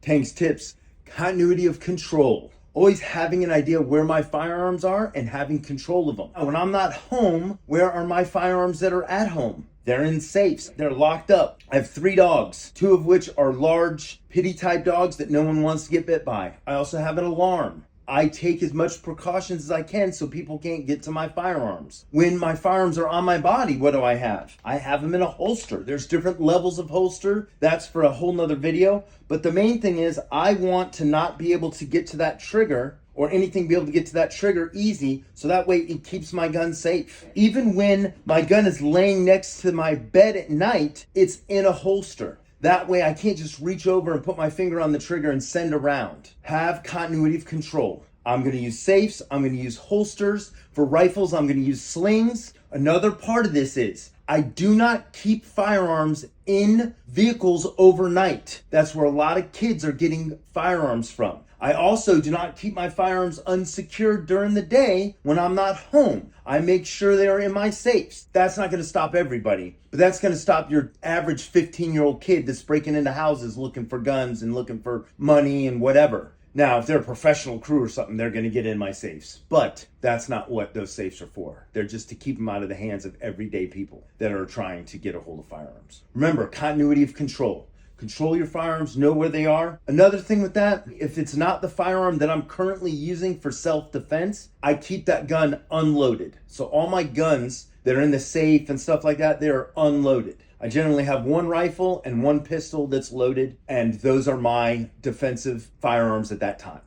Tank's tips: continuity of control. Always having an idea where my firearms are and having control of them. When I'm not home, where are my firearms that are at home? They're in safes. They're locked up. I have 3 dogs, 2 of which are large pitty type dogs that no one wants to get bit by. I also have an alarm. I take as much precautions as I can so people can't get to my firearms. When my firearms are on my body, what do I have? I have them in a holster. There's different levels of holster. That's for a whole nother video. But the main thing is I want to not be able to get to that trigger or anything be able to get to that trigger easy, so that way it keeps my gun safe. Even when my gun is laying next to my bed at night, it's in a holster. That way I can't just reach over and put my finger on the trigger and send around. Have continuity of control. I'm gonna use safes, I'm gonna use holsters. For rifles, I'm gonna use slings. Another part of this is, I do not keep firearms in vehicles overnight. That's where a lot of kids are getting firearms from. I also do not keep my firearms unsecured during the day when I'm not home. I make sure they are in my safes. That's not gonna stop everybody, but that's gonna stop your average 15-year-old kid that's breaking into houses looking for guns and looking for money and whatever. Now, if they're a professional crew or something, they're gonna get in my safes, but that's not what those safes are for. They're just to keep them out of the hands of everyday people that are trying to get a hold of firearms. Remember, continuity of control. Control your firearms, know where they are. Another thing with that, if it's not the firearm that I'm currently using for self-defense, I keep that gun unloaded. So all my guns that are in the safe and stuff like that, they're unloaded. I generally have 1 rifle and 1 pistol that's loaded, and those are my defensive firearms at that time.